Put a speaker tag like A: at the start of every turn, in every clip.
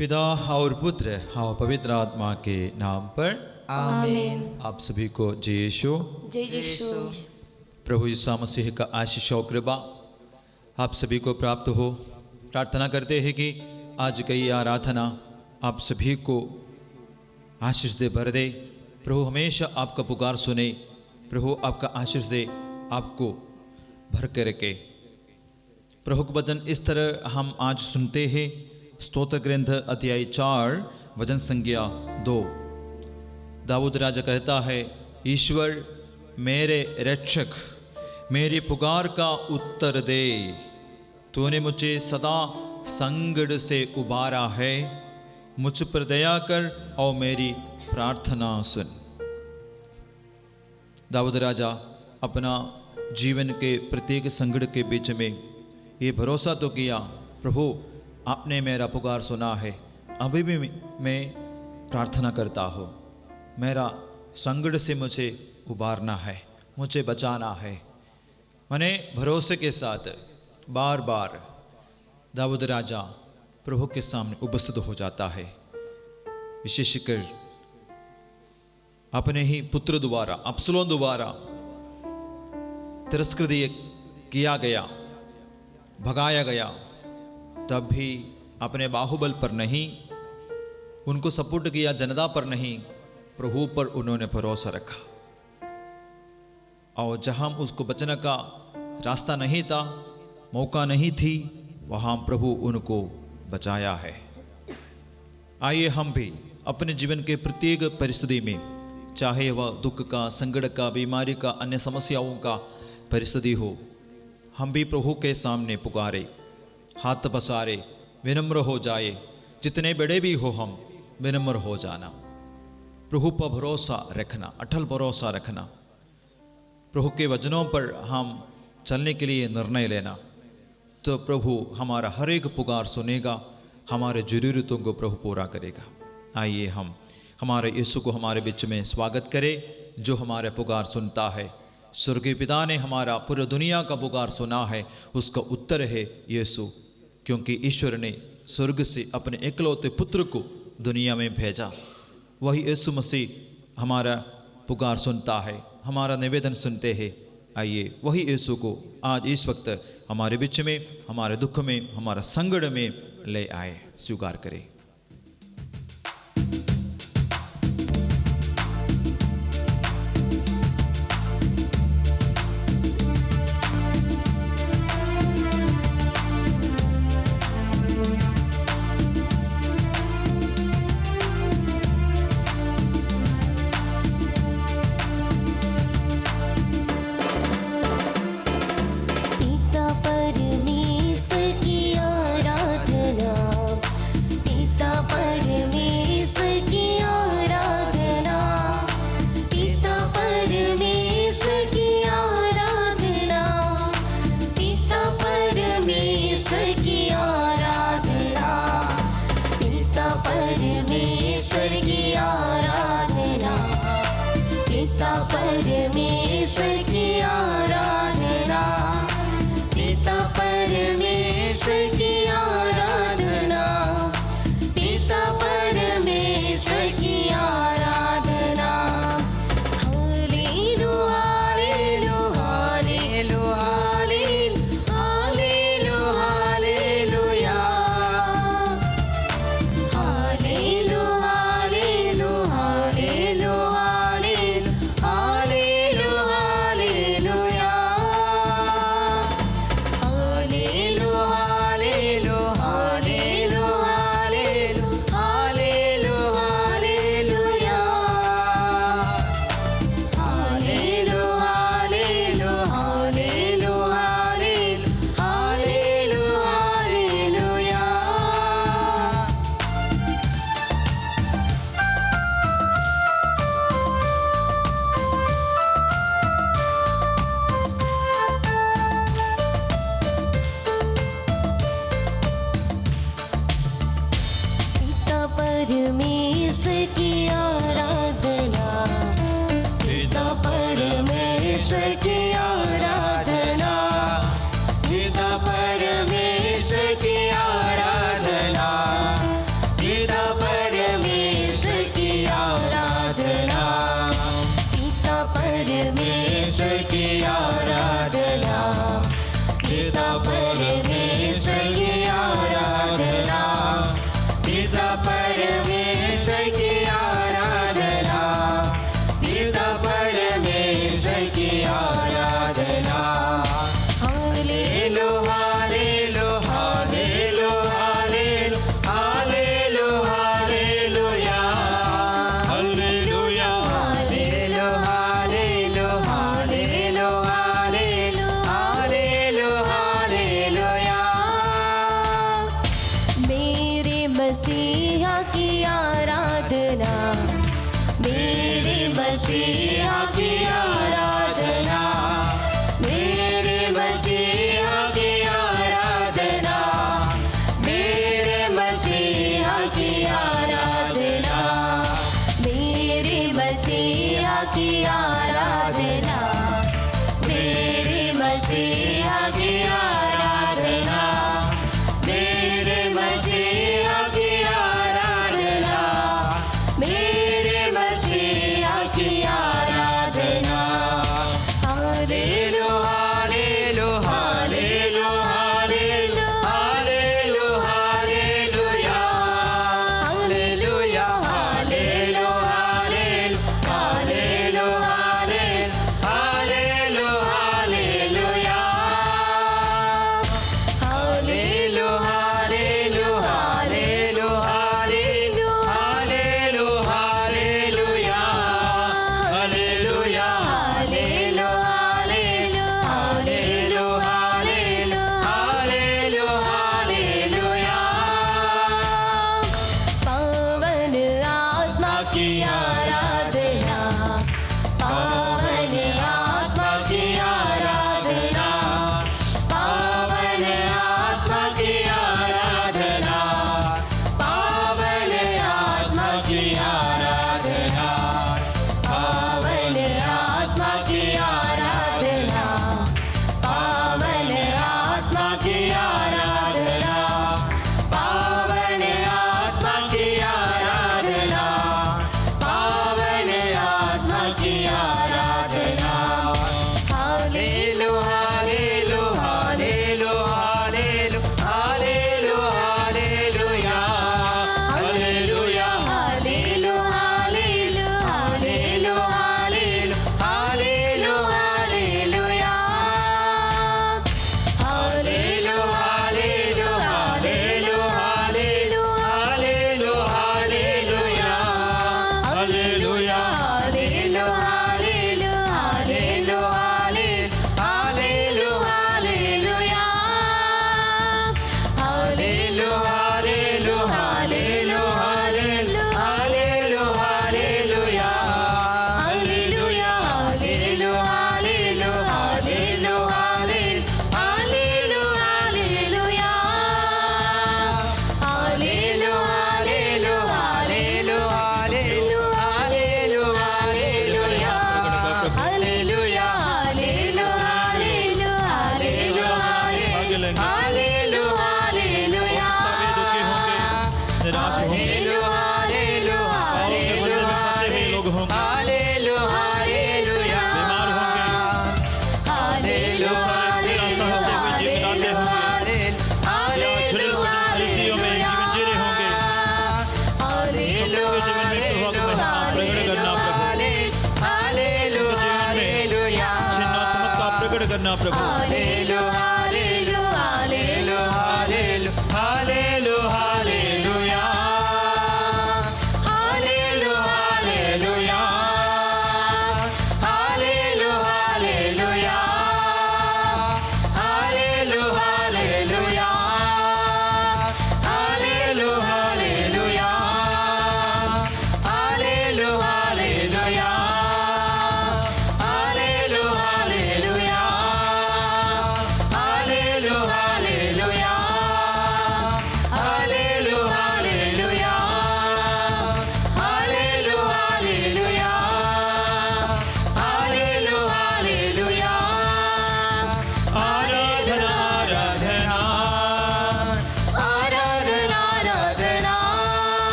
A: पिता और पुत्र और पवित्र आत्मा के नाम पर
B: आमीन।
A: आप सभी को जय यीशु।
B: जय यीशु।
A: प्रभु यीशु मसीह का आशीष और कृपा आप सभी को प्राप्त हो। प्रार्थना करते हैं कि आज की आराधना आप सभी को आशीष दे भर दे। प्रभु हमेशा आपका पुकार सुने। प्रभु आपका आशीष दे, आपको भर के रखे। प्रभु का वचन इस तरह हम आज सुनते हैं। स्तोत्र ग्रंथ अध्याय 4 वचन संज्ञा 2। दाऊद राजा कहता है, ईश्वर मेरे रक्षक, मेरी पुकार का उत्तर दे। तूने मुझे सदा संकट से उबारा है। मुझ पर दया कर और मेरी प्रार्थना सुन। दाऊद राजा अपना जीवन के प्रत्येक संकट के बीच में ये भरोसा तो किया, प्रभु आपने मेरा पुकार सुना है। अभी भी मैं प्रार्थना करता हूँ, मेरा संकट से मुझे उबारना है, मुझे बचाना है। मैंने भरोसे के साथ बार बार दाऊद राजा प्रभु के सामने उपस्थित हो जाता है। विशेषकर अपने ही पुत्र द्वारा, अब्सलोम द्वारा तिरस्कृत किया गया, भगाया गया, तब भी अपने बाहुबल पर नहीं, उनको सपोर्ट किया जनता पर नहीं, प्रभु पर उन्होंने भरोसा रखा। और जहां उसको बचने का रास्ता नहीं था, मौका नहीं थी, वहां प्रभु उनको बचाया है। आइए हम भी अपने जीवन के प्रत्येक परिस्थिति में, चाहे वह दुख का, संकट का, बीमारी का, अन्य समस्याओं का परिस्थिति हो, हम भी प्रभु के सामने पुकारे, हाथ पसारे, विनम्र हो जाए। जितने बड़े भी हो, हम विनम्र हो जाना, प्रभु पर भरोसा रखना, अटल भरोसा रखना, प्रभु के वचनों पर हम चलने के लिए निर्णय लेना, तो प्रभु हमारा हर एक पुकार सुनेगा, हमारे जरूरतों को प्रभु पूरा करेगा। आइए हम हमारे यीशु को हमारे बीच में स्वागत करें, जो हमारे पुकार सुनता है। स्वर्गीय पिता ने हमारा पूरी दुनिया का पुकार सुना है, उसका उत्तर है यीशु, क्योंकि ईश्वर ने स्वर्ग से अपने एकलौते पुत्र को दुनिया में भेजा। वही यीशु मसीह हमारा पुकार सुनता है, हमारा निवेदन सुनते हैं। आइए वही यीशु को आज इस वक्त हमारे बीच में, हमारे दुख में, हमारा संकट में ले आए, स्वीकार करें।
C: पिता परमेश्वर की आराधना, पिता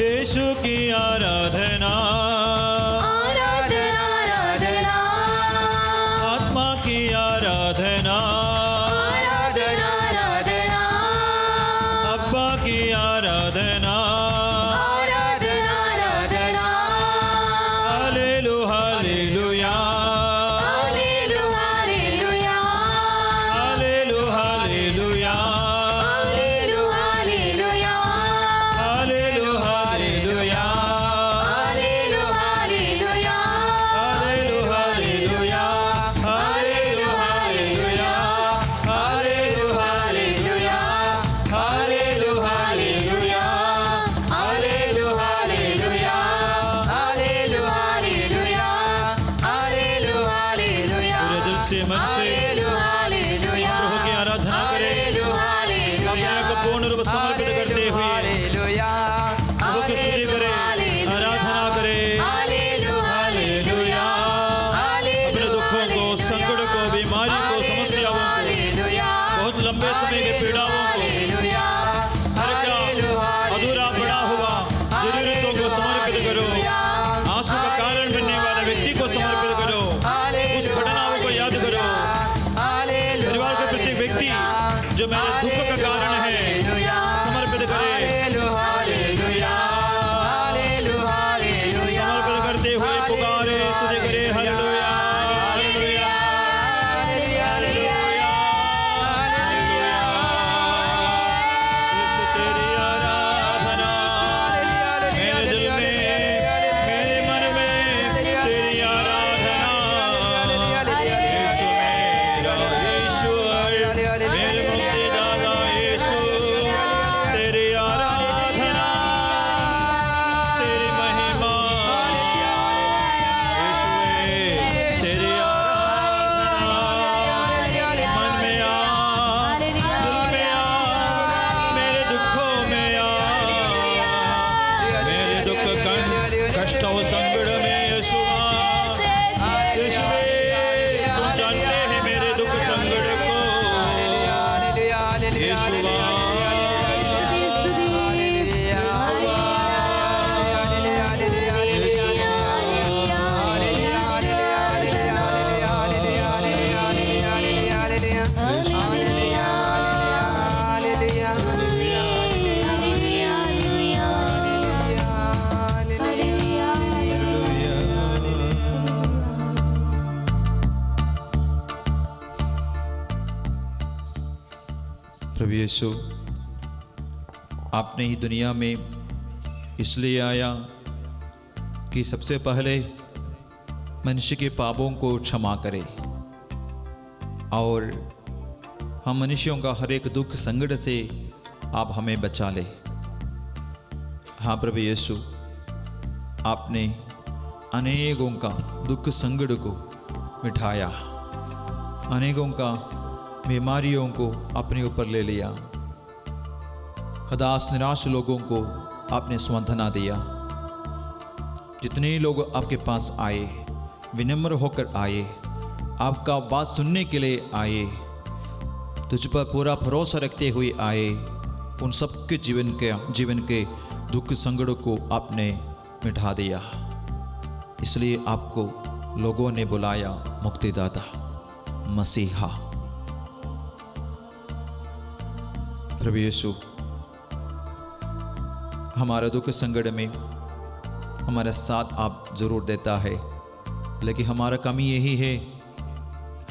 A: यीशु की आराधना,
B: आराधना आराधना,
A: आत्मा की आराधना,
B: आराधना आराधना,
A: अब्बा की आराधना,
B: आराधना आराधना,
A: हालेलुया हालेलुया,
B: हालेलुया हालेलुया,
A: हालेलुया हालेलुया,
B: हालेलुया हालेलुया,
A: हालेलुया हालेलुया,
B: हालेलुया हालेलुया,
A: हालेलुया हालेलुया, हालेलुया हालेलुया,
B: हालेलुया हालेलुया, हालेलुया हालेलुया, हालेलुया हालेलुया,
A: पूरे दिल से मन से
B: हालेलुया हालेलुया,
A: प्रभु की आराधना करें,
B: हालेलुया
A: अपने आप को पूर्ण रूप से समर्पित करते हुए प्रभु की स्तुति करें, आराधना करें। हालेलुया, अपने दुखों को, संकट को, बीमारी को, समस्याओं को, बहुत लंबे समय के पीड़ाओं को, हर क्या अधूरा पड़ा हुआ जरूरतों को समर्पित करो। आंसू का कारण बनने वाले व्यक्ति को समर्पित करो। उस घटनाओं को याद करो। परिवार के प्रत्येक व्यक्ति जो मेरे दुख का कारण है समर्पित करे। समर्पित करते हुए पुकारे, स्तुति करे। हालेलुया हालेलुया यीशु तेरी आराधना, मेरे दिल में, मेरे मन में तेरी आराधना। यीशु मेरा ईश्वर, मेरे मुक्तिदाता यीशु, तेरी आराधना, तेरी महिमा। यीशुए, तेरी आराधना, मन में आ, दिल में आ, मेरे दुखों में आ, मेरे दुख कष्ट और संकट में यीशुआ, यीशुए, तुम जानते हैं मेरे दुख संकट को। यीशुआ, प्रभु यीशु, आपने ही दुनिया में इसलिए आया कि सबसे पहले मनुष्य के पापों को क्षमा करे और हम मनुष्यों का हर एक दुख संकट से आप हमें बचा ले। हाँ प्रभु यीशु, आपने अनेकों का दुख संकट को मिटाया, अनेकों का बीमारियों को अपने ऊपर ले लिया, हताश निराश लोगों को आपने सांत्वना दिया। जितने लोग आपके पास आए, विनम्र होकर आए, आपका बात सुनने के लिए आए, तुझ पर पूरा भरोसा रखते हुए आए, उन सबके जीवन के दुख संकट को आपने मिटा दिया। इसलिए आपको लोगों ने बुलाया मुक्तिदाता, मसीहा। प्रभु यीशु, हमारा दुख संकट में हमारा साथ आप जरूर देता है, लेकिन हमारा कमी यही है,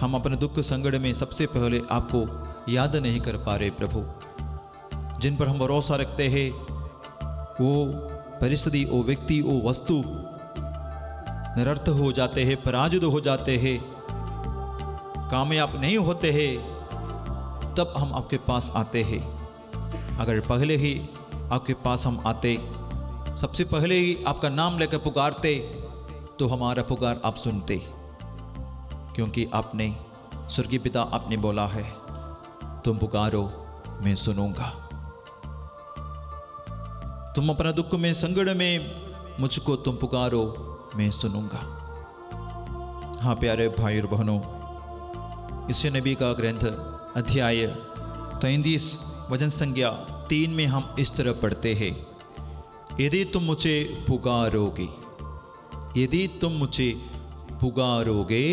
A: हम अपने दुख संकट में सबसे पहले आपको याद नहीं कर पा रहे। प्रभु, जिन पर हम भरोसा रखते हैं वो परिस्थिति, वो व्यक्ति, वो वस्तु निरर्थ हो जाते हैं, पराजित हो जाते हैं, कामयाब नहीं होते हैं, तब हम आपके पास आते हैं। अगर पहले ही आपके पास हम आते, सबसे पहले ही आपका नाम लेकर पुकारते, तो हमारा पुकार आप सुनते, क्योंकि आपने स्वर्गीय पिता आपने बोला है, तुम पुकारो मैं सुनूंगा। तुम अपना दुख में संकट में मुझको तुम पुकारो मैं सुनूंगा। हाँ प्यारे भाई और बहनों, इसी नबी का ग्रंथ अध्याय 33 वचन संज्ञा 3 में हम इस तरह पढ़ते हैं यदि तुम मुझे पुकारोगे, यदि तुम मुझे पुकारोगे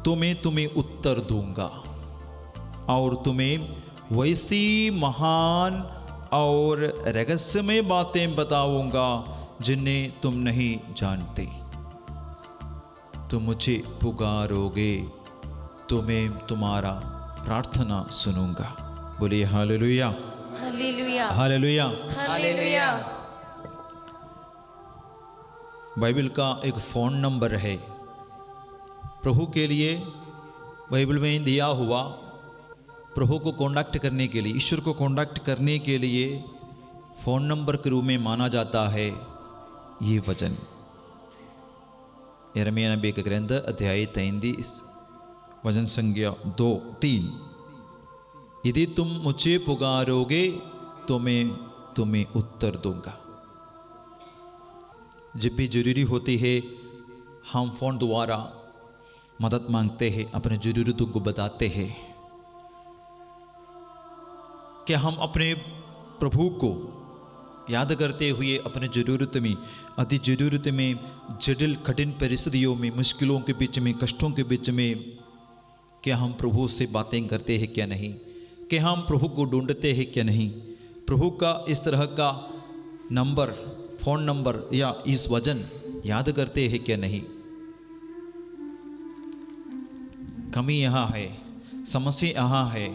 A: तो मैं तुम्हें उत्तर दूंगा और तुम्हें वैसी महान और रहस्यमय बातें बताऊंगा जिन्हें तुम नहीं जानते। तुम मुझे पुकारोगे तो मैं तुम्हारा प्रार्थना सुनूंगा। बोलिए हालेलुया,
B: हालेलुया,
A: हालेलुया।
B: हालेलुया।
A: बाइबल का एक फ़ोन नंबर है प्रभु के लिए, बाइबल में दिया हुआ प्रभु को कांटेक्ट करने के लिए, ईश्वर को कांटेक्ट करने के लिए फ़ोन नंबर के रूप में माना जाता है ये वचन। यिर्मयाह नबी का ग्रंथ अध्याय 33 वचन संख्या 2-3। यदि तुम मुझे पुकारोगे तो मैं तुम्हें उत्तर दूंगा। जब भी जरूरी होती है हम फ़ोन द्वारा मदद मांगते हैं, अपने ज़रूरतों को बताते हैं। क्या हम अपने प्रभु को याद करते हुए अपने ज़रूरत में, अति ज़रूरत में, जटिल कठिन परिस्थितियों में, मुश्किलों के बीच में, कष्टों के बीच में क्या हम प्रभु से बातें करते हैं क्या नहीं? क्या हम प्रभु को ढूंढते हैं क्या नहीं? प्रभु का इस तरह का नंबर, फ़ोन नंबर या इस वचन याद करते हैं क्या नहीं? कमी यहाँ है, समस्या यहाँ है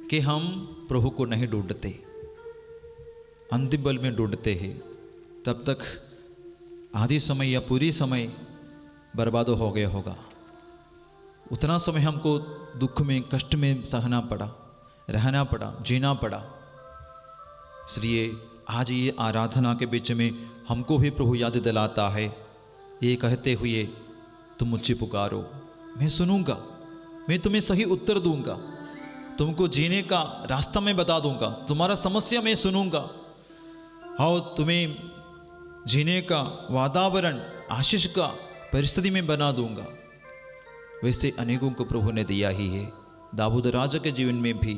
A: कि हम प्रभु को नहीं ढूंढते, अंतिम बल में ढूंढते हैं। तब तक आधी समय या पूरी समय बर्बाद हो गया होगा। उतना समय हमको दुख में, कष्ट में सहना पड़ा, रहना पड़ा, जीना पड़ा। इसलिए आज ये आराधना के बीच में हमको भी प्रभु याद दिलाता है, ये कहते हुए तुम मुझे पुकारो, मैं सुनूंगा, मैं तुम्हें सही उत्तर दूंगा, तुमको जीने का रास्ता मैं बता दूंगा, तुम्हारा समस्या मैं सुनूंगा और तुम्हें जीने का वातावरण आशीष का परिस्थिति में बना दूंगा। वैसे अनेकों को प्रभु ने दिया ही है। दाऊद राजा के जीवन में भी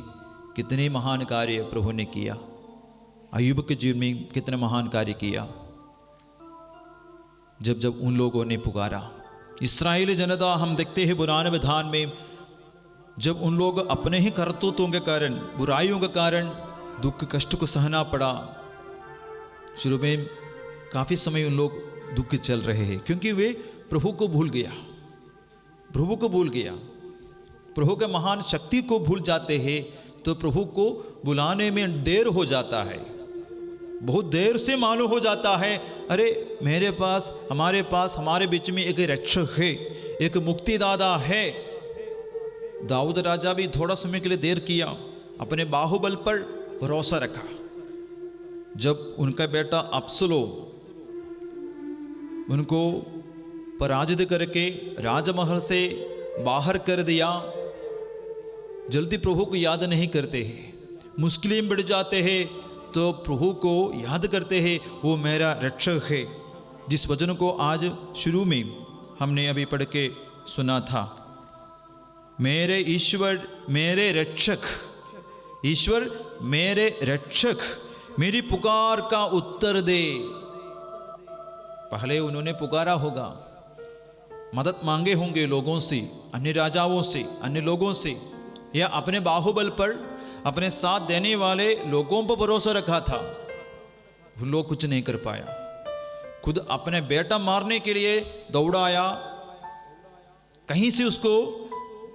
A: कितने महान कार्य प्रभु ने किया, अय्यूब के जीवन में कितने महान कार्य किया। जब जब उन लोगों ने पुकारा, इस्राएली जनता, हम देखते हैं पुराने विधान में, जब उन लोग अपने ही करतूतों के कारण, बुराइयों के कारण दुख कष्ट को सहना पड़ा। शुरू में काफ़ी समय उन लोग दुख चल रहे हैं क्योंकि वे प्रभु को भूल गया, प्रभु को भूल गया, प्रभु के महान शक्ति को भूल जाते हैं तो प्रभु को बुलाने में देर हो जाता है। बहुत देर से मालूम हो जाता है, अरे मेरे पास, हमारे पास, हमारे बीच में एक रक्षक है, एक मुक्तिदाता है। दाऊद राजा भी थोड़ा समय के लिए देर किया, अपने बाहुबल पर भरोसा रखा। जब उनका बेटा अब्सलोम उनको पराजित करके राजमहल से बाहर कर दिया, जल्दी प्रभु को याद नहीं करते हैं, मुश्किलें बढ़ जाते हैं तो प्रभु को याद करते हैं, वो मेरा रक्षक है। जिस वचन को आज शुरू में हमने अभी पढ़ के सुना था, मेरे ईश्वर मेरे रक्षक, ईश्वर मेरे रक्षक मेरी पुकार का उत्तर दे। पहले उन्होंने पुकारा होगा, मदद मांगे होंगे लोगों से, अन्य राजाओं से, अन्य लोगों से, या अपने बाहुबल पर, अपने साथ देने वाले लोगों पर भरोसा रखा था। वो लोग कुछ नहीं कर पाया। खुद अपने बेटा मारने के लिए दौड़ाया, कहीं से उसको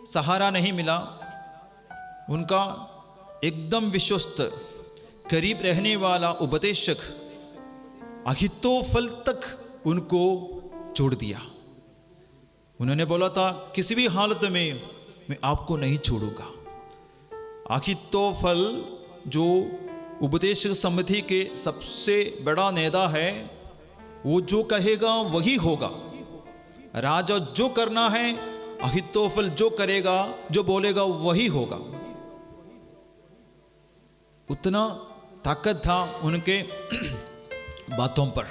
A: सहारा नहीं मिला। उनका एकदम विश्वस्त, करीब रहने वाला उपदेशक अहीतोफेल तक उनको छोड़ दिया। उन्होंने बोला था, किसी भी हालत में मैं आपको नहीं छोड़ूंगा। अहीतोफेल जो उपदेशक समिति के सबसे बड़ा नेता है, वो जो कहेगा वही होगा। राजा जो करना है, अहीतोफेल जो करेगा, जो बोलेगा वही होगा। उतना ताकत था उनके बातों पर।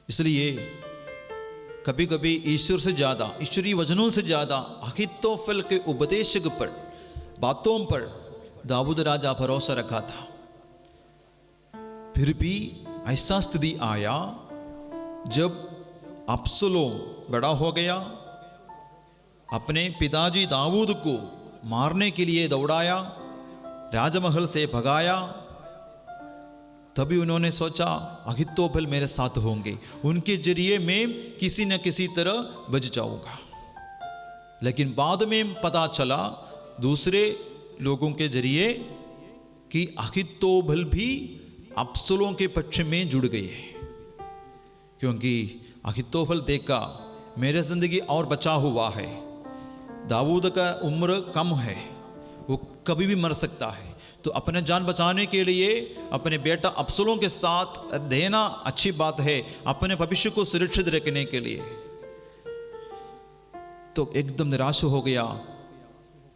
A: इसलिए कभी कभी ईश्वर से ज़्यादा, ईश्वरीय वचनों से ज़्यादा अहीतोफेल के उपदेशक पर, बातों पर दाऊद राजा भरोसा रखा था। फिर भी ऐसा स्थिति आया जब अब्सलोम बड़ा हो गया, अपने पिताजी दाऊद को मारने के लिए दौड़ाया, राजमहल से भगाया, तभी उन्होंने सोचा अहीतोफेल मेरे साथ होंगे, उनके जरिए मैं किसी न किसी तरह बच जाऊंगा। लेकिन बाद में पता चला दूसरे लोगों के जरिए कि अहीतोफेल भी अब्सलोम के पक्ष में जुड़ गए, क्योंकि अहीतोफेल देखा मेरे जिंदगी और बचा हुआ है, दाऊद का उम्र कम है, वो कभी भी मर सकता है, तो अपने जान बचाने के लिए अपने बेटा अब्सलोम के साथ देना अच्छी बात है, अपने भविष्य को सुरक्षित रखने के लिए। तो एकदम निराश हो गया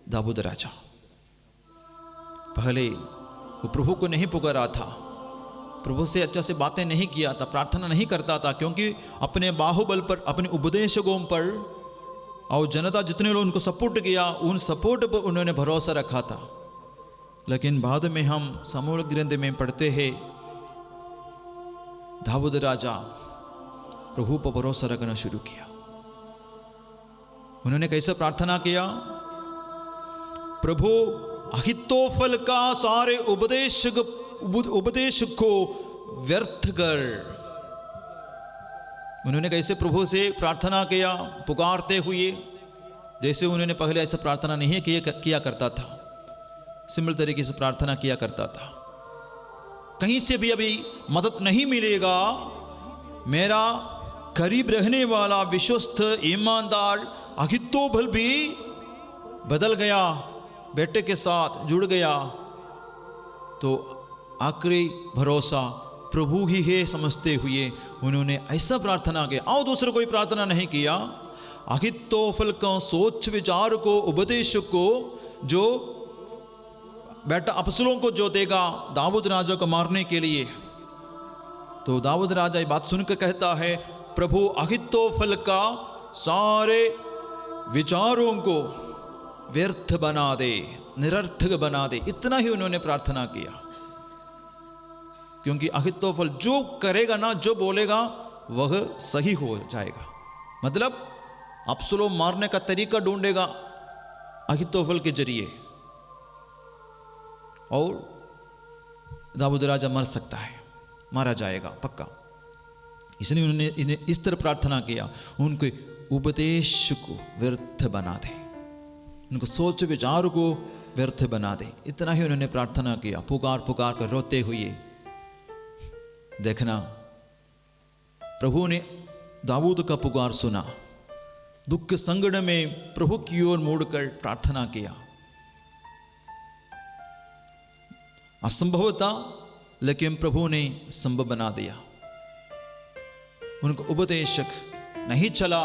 A: दाऊद राजा। पहले वो प्रभु को नहीं पुकारा था, प्रभु से अच्छा से बातें नहीं किया था, प्रार्थना नहीं करता था, क्योंकि अपने बाहुबल पर, अपने उपदेशकों पर और जनता जितने लोग उनको सपोर्ट किया, उन सपोर्ट पर उन्होंने भरोसा रखा था। लेकिन बाद में हम समूल ग्रंथ में पढ़ते हैं दाऊद राजा प्रभु पर भरोसा रखना शुरू किया। उन्होंने कैसे प्रार्थना किया? प्रभु अहीतोफेल का सारे उपदेश को व्यर्थ कर। उन्होंने कैसे प्रभु से प्रार्थना किया? पुकारते हुए, जैसे उन्होंने पहले ऐसा प्रार्थना नहीं किया करता था, सिमिलर तरीके से प्रार्थना किया करता था। कहीं से भी अभी मदद नहीं मिलेगा, मेरा करीब रहने वाला विश्वस्त ईमानदार अहीतोफेल भी बदल गया, बेटे के साथ जुड़ गया, तो आखिरी भरोसा प्रभु ही है समझते हुए उन्होंने ऐसा प्रार्थना किया, और दूसरा कोई प्रार्थना नहीं किया। अहीतोफेल का सोच विचार को, उपदेश को, जो बेटा अब्सलोम को जो देगा दाऊद राजा को मारने के लिए, तो दाऊद राजा ये बात सुनकर कहता है, प्रभु अहीतोफेल का सारे विचारों को व्यर्थ बना दे, निरर्थक बना दे। इतना ही उन्होंने प्रार्थना किया, क्योंकि अहीतोफेल जो करेगा ना, जो बोलेगा वह सही हो जाएगा। मतलब अब्सलोम मारने का तरीका ढूंढेगा अहीतोफेल के जरिए, और दाऊद राजा मर सकता है, मारा जाएगा पक्का। इसलिए उन्होंने इन्हें इस तरह प्रार्थना किया, उनके उपदेश को व्यर्थ बना दे, उनको सोच विचार को व्यर्थ बना दे। इतना ही उन्होंने प्रार्थना किया, पुकार पुकार कर रोते हुए। देखना, प्रभु ने दाऊद का पुकार सुना, दुख संकट में प्रभु की ओर मुड़कर प्रार्थना किया। असंभव था, लेकिन प्रभु ने संभव बना दिया। उनका उपदेशक नहीं चला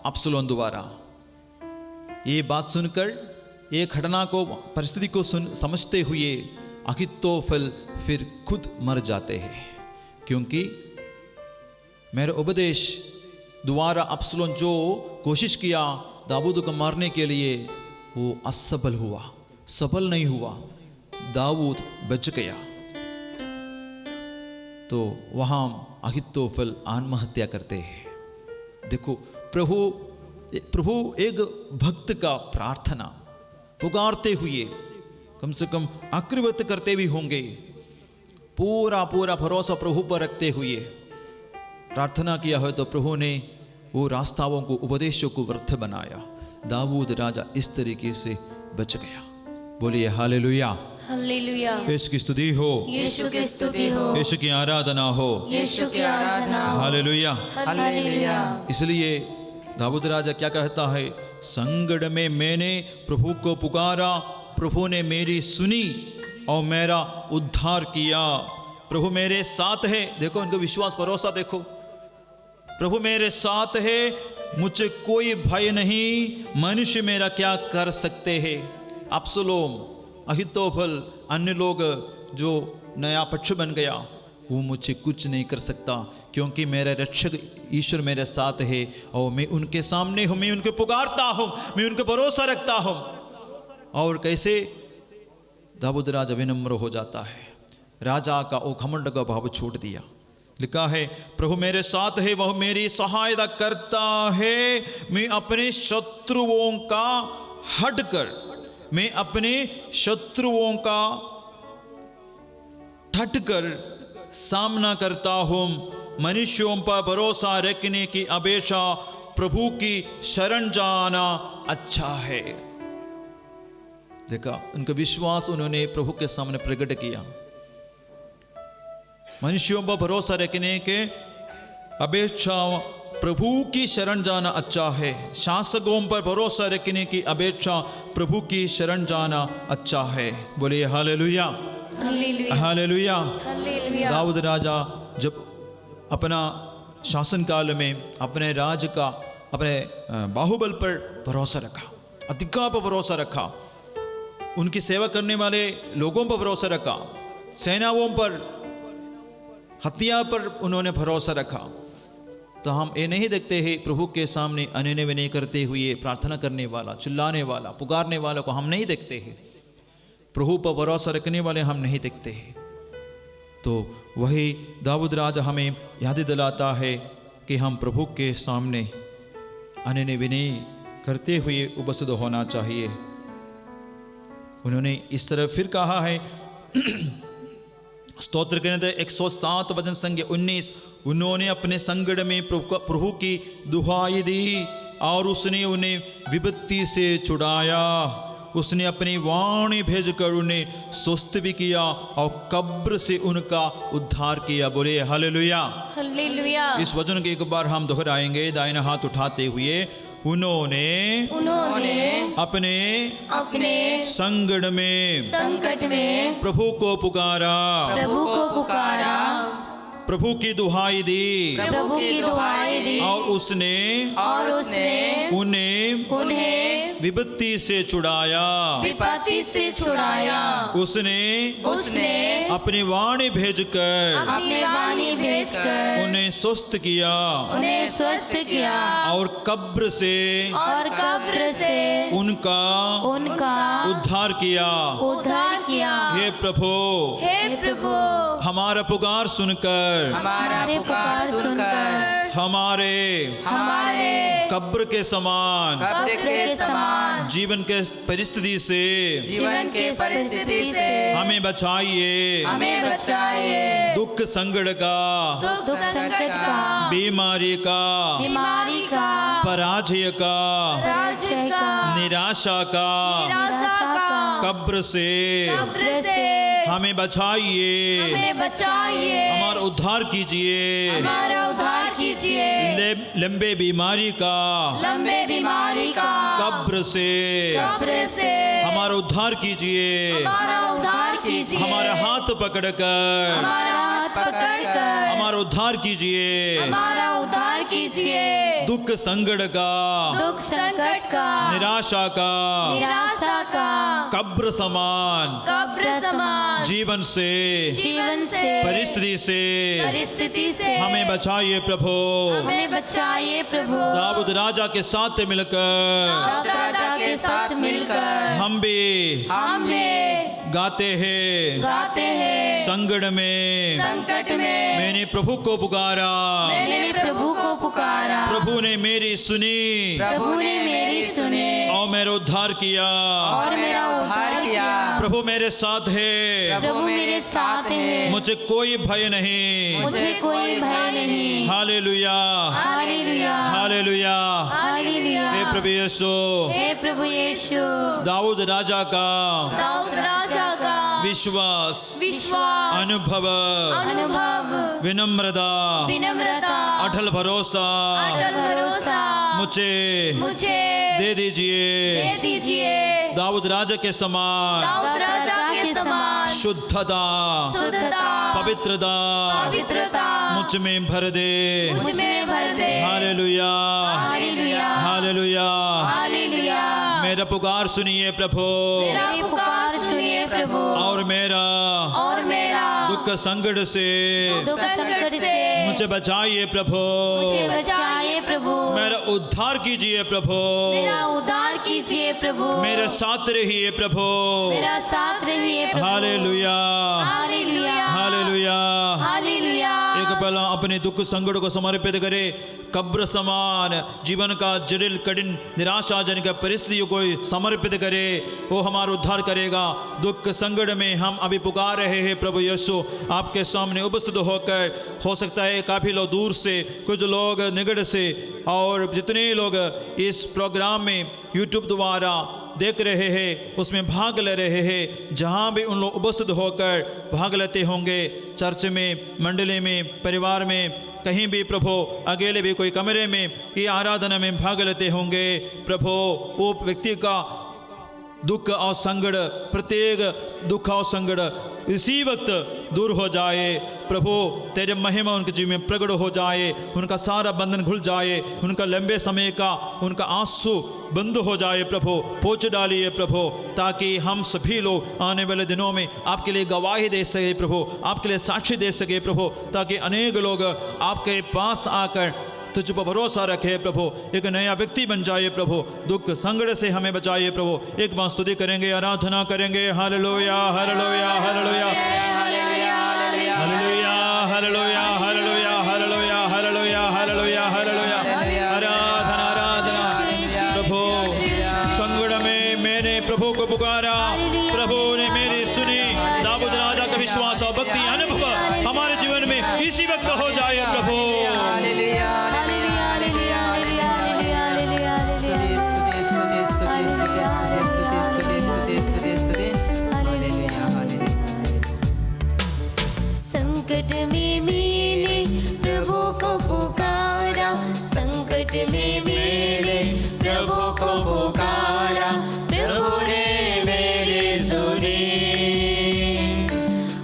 A: अब्सलोम द्वारा। ये बात सुनकर, ये घटना को, परिस्थिति को समझते हुए अहीतोफेल फिर खुद मर जाते हैं, क्योंकि मेरे उपदेश द्वारा अब्सलोम जो कोशिश किया दाऊद को मारने के लिए, वो असफल हुआ, सफल नहीं हुआ, दाऊद बच गया। तो वहां अहीतोफेल आत्महत्या करते हैं। देखो, प्रभु एक भक्त का प्रार्थना पुकारते हुए, कम से कम आकृत करते भी होंगे, पूरा पूरा भरोसा प्रभु पर रखते हुए प्रार्थना किया है, तो प्रभु ने वो रास्ताओं को, उपदेशों को व्यर्थ बनाया। दाऊद राजा इस तरीके से बच गया। बोलिए हालेलुया,
B: हालेलुया।
A: यीशु की स्तुति हो,
B: यीशु की स्तुति हो,
A: यीशु की आराधना हो,
B: यीशु की आराधना हो।
A: हालेलुया।
B: हालेलुया।
A: इसलिए दाऊद राजा क्या कहता है? संकट में मैंने प्रभु को पुकारा, प्रभु ने मेरी सुनी और मेरा उद्धार किया। प्रभु मेरे साथ है। देखो उनका विश्वास, भरोसा देखो, प्रभु मेरे साथ है, मुझे कोई भय नहीं, मनुष्य मेरा क्या कर सकते हैं। अब्सलोम, अहीतोफेल, अन्य लोग जो नया पक्ष बन गया, वो मुझे कुछ नहीं कर सकता, क्योंकि मेरा रक्षक ईश्वर मेरे साथ है, और मैं उनके सामने हूँ, मैं उनको पुकारता हूँ, मैं उनको भरोसा रखता हूँ। और कैसे दाऊद राजा विनम्र हो जाता है, राजा का वो घमंड का भाव छोड़ दिया। लिखा है, प्रभु मेरे साथ है, वह मेरी सहायता करता है। मैं अपने शत्रुओं का हटकर, मैं अपने शत्रुओं का हटकर सामना करता हूं। मनुष्यों पर भरोसा रखने की अपेक्षा प्रभु की शरण जाना अच्छा है। देखा, उनका विश्वास उन्होंने प्रभु के सामने प्रकट किया। मनुष्यों पर भरोसा रखने के अपेक्षा प्रभु की शरण जाना अच्छा है। शासकों पर भरोसा रखने की अपेक्षा प्रभु की शरण जाना अच्छा है। बोलिए हालेलुया,
B: हालेलुया,
A: हालेलुया।
B: हालेलुया।
A: दाऊद राजा जब अपना शासन काल में अपने राज का, अपने बाहुबल पर भरोसा रखा, अधिकार पर भरोसा रखा, उनकी सेवा करने वाले लोगों पर भरोसा रखा, सेनाओं पर, हथियार पर उन्होंने भरोसा रखा, तो हम ये नहीं देखते हैं प्रभु के सामने अनन्य विनय करते हुए प्रार्थना करने वाला, चिल्लाने वाला, पुकारने वाला को हम नहीं देखते हैं। प्रभु पर भरोसा रखने वाले हम नहीं देखते हैं। तो वही दाऊद राजा हमें याद दिलाता है कि हम प्रभु के सामने अनन्य विनय करते हुए उपस्थित होना चाहिए। उन्होंने इस तरह फिर कहा है, स्तोत्र ग्रंथ 107 वचन संख्या 19, उन्होंने अपने संकट में प्रभु की दुहाई दी और उसने उन्हें विपत्ति से छुड़ाया। उसने अपनी वाणी भेजकर उन्हें स्वस्थ भी किया और कब्र से उनका उद्धार किया। बोले हालेलुया,
B: हालेलुया।
A: इस वचन के एक बार हम दोहराएंगे दाहिना हाथ उठाते हुए। उन्होंने अपने संकट में प्रभु को पुकारा, प्रभु की दुहाई दी, और उसने उन्हें विपत्ति से छुड़ाया। उसने अपनी वाणी भेजकर उन्हें स्वस्थ किया और कब्र से उनका उद्धार किया। हे प्रभु, हमारा पुकार सुनकर हमारे कब्र के समान जीवन के परिस्थिति से हमें बचाइए। दुख संकट का, बीमारी का, पराजय का, निराशा का, कब्र से हमें बचाइए। हमारा उद्धार कीजिए। लंबे बीमारी का, कब्र से हमारा उद्धार कीजिए। हमारा हाथ पकड़कर हमारा उद्धार कीजिए। दुख संकट का, निराशा का, कब्र समान जीवन से परिस्थिति से हमें बचाइए प्रभु। दाऊद राजा के साथ मिलकर हम भी गाते हैं। संकट में मैंने प्रभु को पुकारा, प्रभु ने मेरी सुनी और मेरा उद्धार किया। प्रभु मेरे साथ है, मुझे कोई भय नहीं। हालेलुया, हालेलुया। हे प्रभु यीशु, दाऊद राजा का विश्वास, अनुभव, विनम्रता, अटल भरोसा मुझे दे दीजिए। दाऊद राजा के समान शुद्धता, पवित्रता मुझ में भर दे। Hallelujah, hallelujah. मेरा पुकार सुनिए प्रभु, और मेरा दुख संकट से मुझे बचाइए प्रभु,
B: मुझे बचाइए प्रभु,
A: मेरा उद्धार कीजिए प्रभु,
B: मेरा उद्धार कीजिए प्रभु,
A: मेरे साथ रहिए प्रभु।
B: मेरा साथ रहिए प्रभु।
A: हालेलुया,
B: हालेलुया,
A: हालेलुया।
B: हालेलुया।
A: एक पल अपने दुख संकट को समर्पित करे। कब्र समान जीवन का जटिल कठिन निराशाजनक परिस्थितियों को समर्पित करे, वो हमारा उद्धार करेगा। दुख संकट में हम अभी पुकार रहे हैं प्रभु यीशु आपके सामने उपस्थित होकर। हो सकता है काफ़ी लोग दूर से, कुछ लोग निकट से, और जितने लोग इस प्रोग्राम में यूट्यूब द्वारा देख रहे हैं उसमें भाग ले रहे हैं, जहाँ भी उन लोग उपस्थित होकर भाग लेते होंगे, चर्च में, मंडली में, परिवार में, कहीं भी प्रभु, अकेले भी कोई कमरे में ये आराधना में भाग लेते होंगे प्रभु, वो व्यक्ति का दुख और संकट, प्रत्येक दुख और संकट इसी वक्त दूर हो जाए प्रभु। तेरे महिमा उनके जीवन में प्रकट हो जाए, उनका सारा बंधन खुल जाए, उनका लंबे समय का उनका आंसू बंद हो जाए प्रभु। पहुँच डालिए प्रभु, ताकि हम सभी लोग आने वाले दिनों में आपके लिए गवाही दे सके प्रभु, आपके लिए साक्षी दे सके प्रभु, ताकि अनेक लोग आपके पास आकर तुझ पर भरोसा रखे प्रभु, एक नया व्यक्ति बन जाए प्रभु। दुख संकट से हमें बचाइए प्रभु। एक बार स्तुति करेंगे, आराधना करेंगे। हालेलुया, हालेलुया, हालेलुया, हालेलुया, हालेलुया, हालेलुया, हालेलुया, हालेलुया, हालेलुया, हालेलुया। आराधना, आराधना प्रभु। संकट में मैंने प्रभु को पुकारा, प्रभु ने मेरी सुनी। दाऊद राजा का विश्वास और भक्ति अनुभव हमारे जीवन में इसी वक्त हो जाए प्रभु।
B: संकट में मैंने प्रभु को पुकारा, संकट में मैंने प्रभु को पुकारा, प्रभु ने मेरी सुनी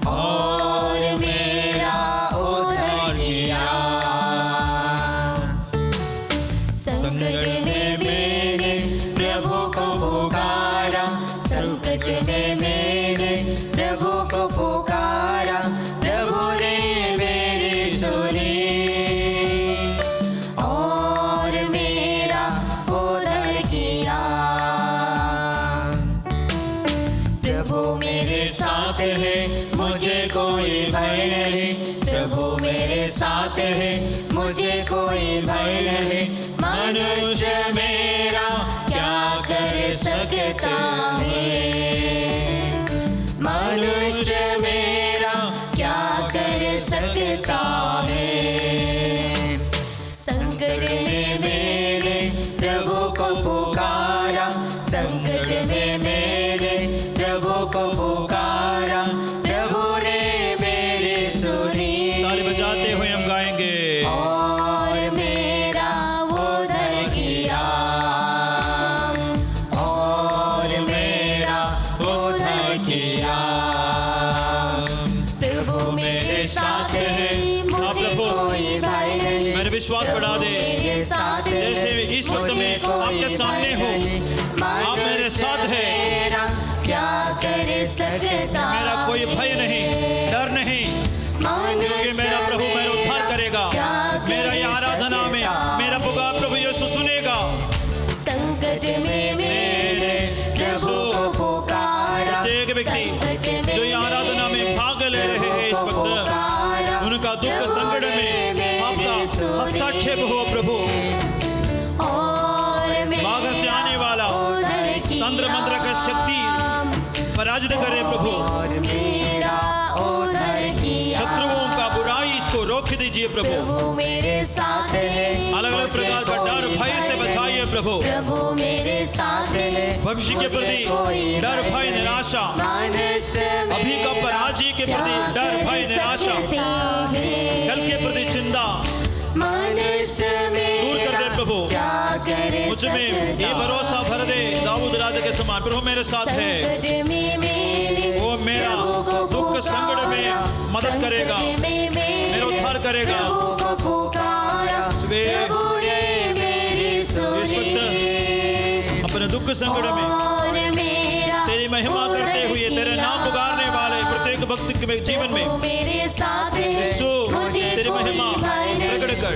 B: और मेरा उद्धार किया। संकट में मैंने प्रभु को पुकारा, संकट में मैंने प्रभु को पुकारा, प्रभु ने मेरी सुनी और मेरा उद्धार किया। प्रभु मेरे साथ है, मुझे कोई भय नहीं, प्रभु मेरे साथ है, मुझे कोई भय नहीं। मनुष्य मेरा क्या कर सकता है, मनुष्य मेरा क्या कर सकता है। संकट में मैंने प्रभु को पुकारा, संकट में मैंने प्रभु को पुकारा, प्रभु ने मेरी सुनी।
A: ताली बजाते हुए हम गाएंगे।
B: और मेरा उद्धार किया, और मेरा उद्धार किया। प्रभु मेरे साथ है, मुझे कोई भय नहीं।
A: मेरे विश्वास बढ़ा दे,
B: मेरे साथ है,
A: जैसे इस वक्त में आपके सामने हो, आप मेरे साथ है।
B: क्या कर सकता
A: मेरा कोई भय नहीं, डर नहीं, क्योंकि मेरा प्रभु मेरा उद्धार करेगा। मेरा ये आराधना में मेरा पुकार प्रभु यीशु सुनेगा।
B: संकट में मेरे प्रभु को पुकारा,
A: प्रत्येक व्यक्ति जो ये आराधना में भाग ले रहे हैं इस वक्त, उनका दुख संकट में आपका हस्तक्षेप हो प्रभु। बाहर से आने वाला तंत्र मंत्र का शक्ति पराजित करे प्रभु। शत्रुओं का बुराई इसको रोक दीजिए प्रभु।
B: मेरे साथ है,
A: अलग अलग प्रकार का डर भय से बचाइए प्रभु।
B: प्रभु मेरे साथ है,
A: भविष्य के प्रति डर भय निराशा, अभी का पराजय के प्रति डर भय निराशा, कल के प्रति चिंता दूर कर दे प्रभु। मुझ में ये भरोसा भर दे दाऊद राजा के समान, प्रभु मेरे साथ है, वो मेरा दुख संकट में मदद करेगा, मेरा उद्धार करेगा। इस वक्त अपने दुख संकट में तेरी महिमा करते हुए, तेरे नाम पुकारने वाले प्रत्येक भक्त के जीवन में यीशु तेरी महिमा कर,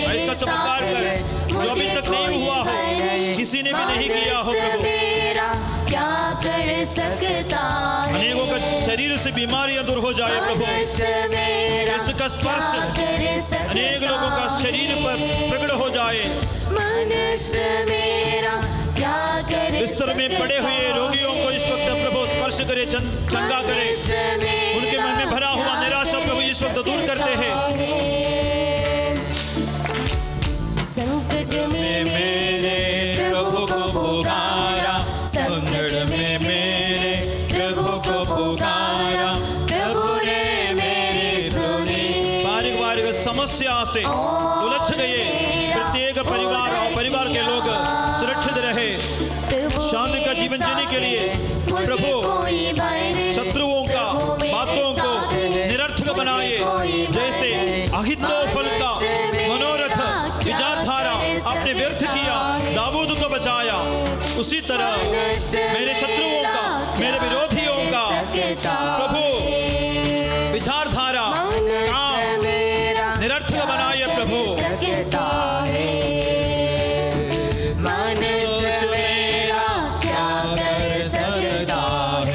A: ऐसा चमत्कार कर जो अभी तक नहीं हुआ हो, किसी ने भी नहीं किया हो प्रभु।
B: क्या कर सकता है,
A: अनेकों का शरीर से बीमारियां दूर हो जाए प्रभु। इसका स्पर्श अनेक लोगों का शरीर पर प्रकट हो जाए। बिस्तर में पड़े हुए रोगियों को इस वक्त प्रभु स्पर्श करे, चंगा करे। उनके मन में भरा हुआ निराशा प्रभु इस वक्त दूर करते हैं।
B: संकट में मेरे प्रभु को पुकारा, संकट में मेरे प्रभु को पुकारा, प्रभु ने मेरी सुनी।
A: बारीक बारीक समस्या से उलझ गए प्रत्येक परिवार और परिवार के लोग सुरक्षित रहे, शांति का जीवन जीने के लिए प्रभु शत्रुओं का बातों को निरर्थक बनाए। जैसे अहितोफल का मनोरथ विचारधारा आपने व्यर्थ किया, दाऊद को बचाया, उसी तरह मेरे शत्रुओं का, मेरे विरोधियों का प्रभु विचारधारा काम निरर्थक बनाए प्रभु।
B: सकता है मनुष्य मेरा क्या कर सकता है,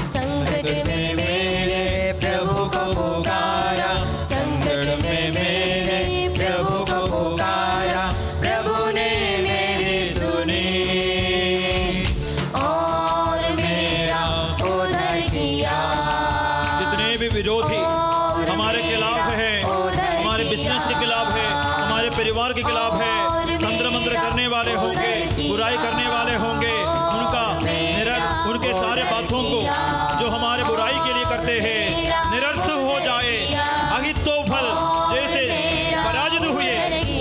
B: संकट में मेरे प्रभु को पुकारा, संकट में मेरे प्रभु को पुकारा, प्रभु ने मेरी सुनी और मेरा उद्धार किया।
A: जितने भी विरोधी हमारे खिलाफ है, हमारे बिजनेस के खिलाफ है, हमारे परिवार के खिलाफ है, तंत्र मंत्र करने वाले होंगे, बुराई करने वाले होंगे, उनके सारे बातों को जो हमारे बुराई के लिए करते हैं निरर्थ हो जाए। अहितोफल जैसे पराजित हुए,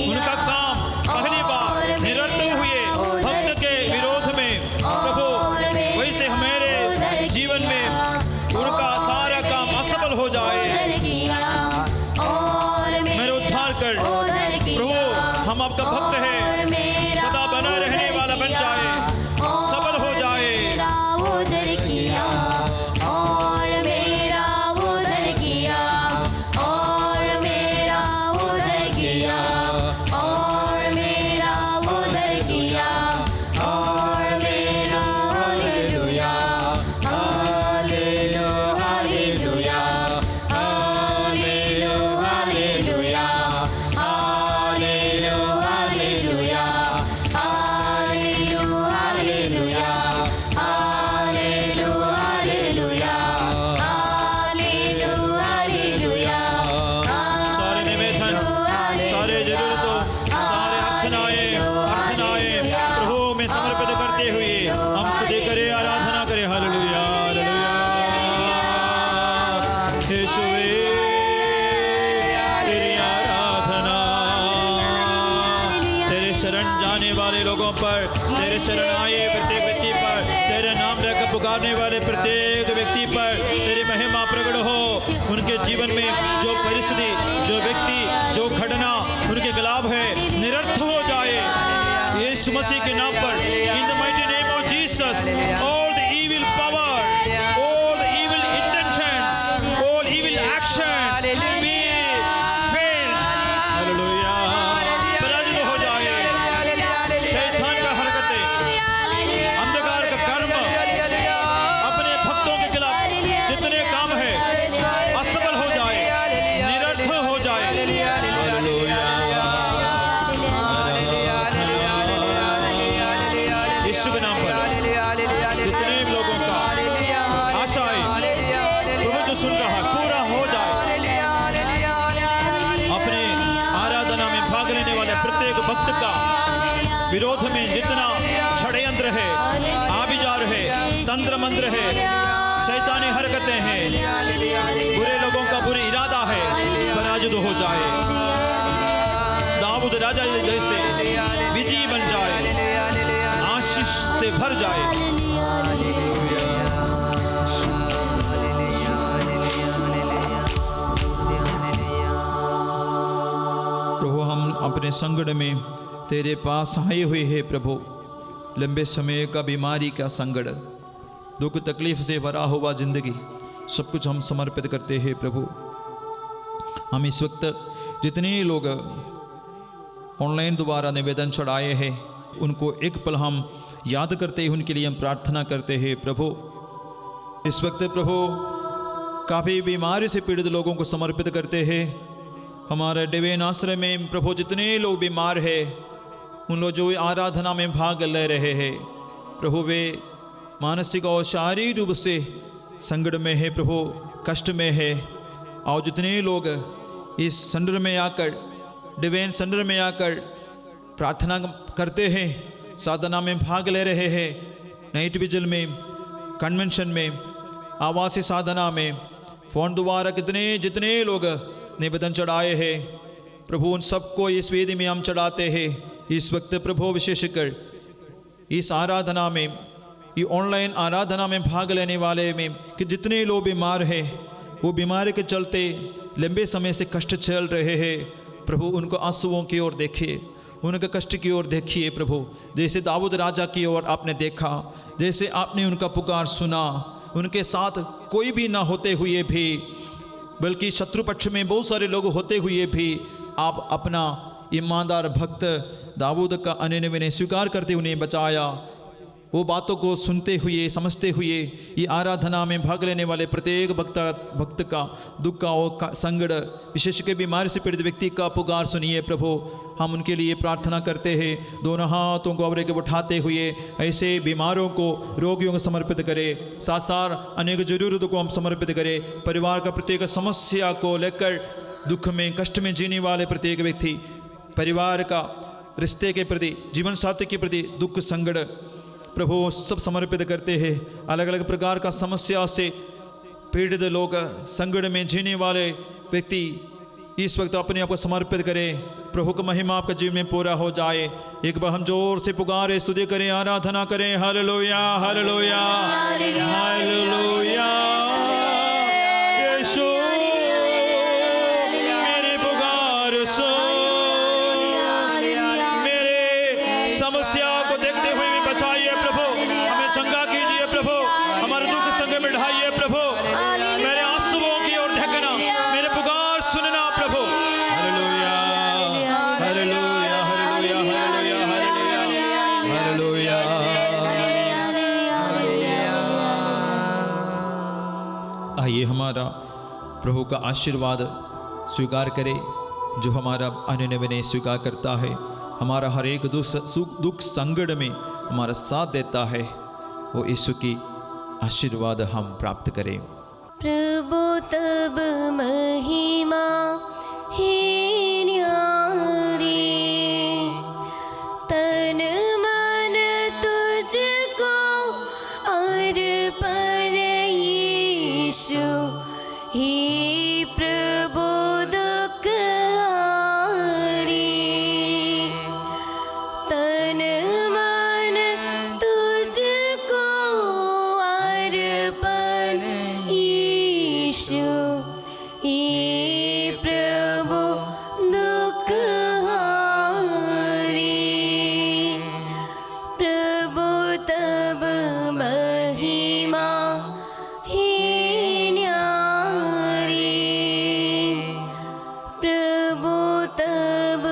A: उनका काम पहली बार निरर्थ हुए भक्त के विरोध में प्रभु, वैसे हमारे जीवन में उनका सारा काम असफल हो जाए। मेरे उद्धार कर प्रभु, हम आपका भक्त है, सदा बना रहने वाला बन जाए, सबल हो जाए। पर तेरे शरण आए प्रत्येक व्यक्ति पर, तेरे नाम लेकर पुकारने वाले प्रत्येक व्यक्ति पर तेरी महिमा प्रकट हो। उनके जीवन में जो परिस्थिति, जो व्यक्ति, जो घटना उनके खिलाफ है निरर्थ हो जाए यीशु मसीह के नाम पर। In the mighty name of Jesus, all the evil power, all the evil intentions, all evil action be failed. Hallelujah. पराजित हो जाए शैतान का हरकतें, अंधकार का कर्म, अपने भक्तों के खिलाफ जितने काम है असफल हो जाए, निरर्थ हो जाए। हालेलुया। यीशु के नाम पर जितने भी लोगों का आशाएं प्रभु जो सुन रहा पूरा हो जाए। अपने आराधना में भाग लेने वाले प्रत्येक भक्त का विरोध में जितना षड्यंत्र है, आभिचार है, तंत्र मंत्र है, शैतानी हरकतें हैं, बुरे लोगों का बुरी इरादा है, पराजित हो जाए। दाऊद राजा जैसे विजयी बन जाए, आशीष से भर जाए। अपने संकट में तेरे पास आए हुए हैं प्रभु। लंबे समय का बीमारी का संकट, दुख तकलीफ से भरा हुआ जिंदगी, सब कुछ हम समर्पित करते हैं प्रभु। हम इस वक्त जितने लोग ऑनलाइन द्वारा निवेदन चढ़ाए हैं उनको एक पल हम याद करते हैं, उनके लिए हम प्रार्थना करते हैं प्रभु। इस वक्त प्रभु काफ़ी बीमारी से पीड़ित लोगों को समर्पित करते हैं। हमारे डिवाइन आश्रय में प्रभु जितने लोग बीमार हैं, उन लोग जो आराधना में भाग ले रहे हैं प्रभु, वे मानसिक और शारीरिक रूप से संकट में है प्रभु, कष्ट में है। और जितने लोग इस संडर में आकर, डिवाइन संडर में आकर प्रार्थना करते हैं, साधना में भाग ले रहे हैं, नाइट विजिल में, कन्वेंशन में, आवासीय साधना में, फोन द्वारा जितने लोग निवेदन चढ़ाए हैं प्रभु, उन सबको इस वेदी में हम चढ़ाते हैं। इस वक्त प्रभु विशेषकर इस आराधना में, ये ऑनलाइन आराधना में भाग लेने वाले में कि जितने लोग बीमार हैं, वो बीमारी के चलते लंबे समय से कष्ट झेल रहे हैं प्रभु, उनको आंसुओं की ओर देखिए, उनके कष्ट की ओर देखिए प्रभु। जैसे दाऊद राजा की ओर आपने देखा, जैसे आपने उनका पुकार सुना, उनके साथ कोई भी ना होते हुए भी, बल्कि शत्रु पक्ष में बहुत सारे लोग होते हुए भी आप अपना ईमानदार भक्त दाऊद का अनन्य विनय स्वीकार करते उन्हें बचाया। वो बातों को सुनते हुए, समझते हुए ये आराधना में भाग लेने वाले प्रत्येक भक्त का दुख का और संकट, विशेष के बीमारी से पीड़ित व्यक्ति का पुकार सुनिए प्रभु। हम उनके लिए प्रार्थना करते हैं। दोनों हाथों को अवरे के उठाते हुए ऐसे बीमारों को, रोगियों को समर्पित करें, साथ साथ अनेक जरूरतों को हम समर्पित करें। परिवार का प्रत्येक समस्या को लेकर दुख में, कष्ट में जीने वाले प्रत्येक व्यक्ति, परिवार का, रिश्ते के प्रति, जीवन साथी के प्रति दुख संकट प्रभु सब समर्पित करते हैं। अलग अलग प्रकार का समस्या से पीड़ित लोग, संकट में जीने वाले व्यक्ति इस वक्त अपने आप को समर्पित करें। प्रभु का महिमा आपका जीवन में पूरा हो जाए। एक बार हम जोर से पुकारे, स्तुति करें, आराधना करें। हालेलुया, हालेलुया, हालेलुया। यीशु मेरी पुकार सुन, मेरे समस्या को देखते हुए भी बचाइए प्रभु, हमें चंगा कीजिए प्रभु, हमारे दुख संग मिटाइए प्रभु, मेरे आंसुओं की ओर देखना, मेरे पुकार सुनना प्रभु। हालेलुया, हालेलुया, हालेलुया, हालेलुया, हालेलुया। आइए हमारा प्रभु का आशीर्वाद स्वीकार करें। जो हमारा अनन्य विनय स्वीकार करता है, हमारा हर एक दुख संकट में हमारा साथ देता है, वो यीशु की आशीर्वाद हम प्राप्त करें।
B: प्रभु तब महिमा ही न्यारी, तन मन तुझको अर्पण यीशु ही प्रभु दुख हारी। तन मन तुझको अर्पण यीशु ही प्रभु दुख हारी। प्रभु तब महिमा ही न्यारी, प्रभु तब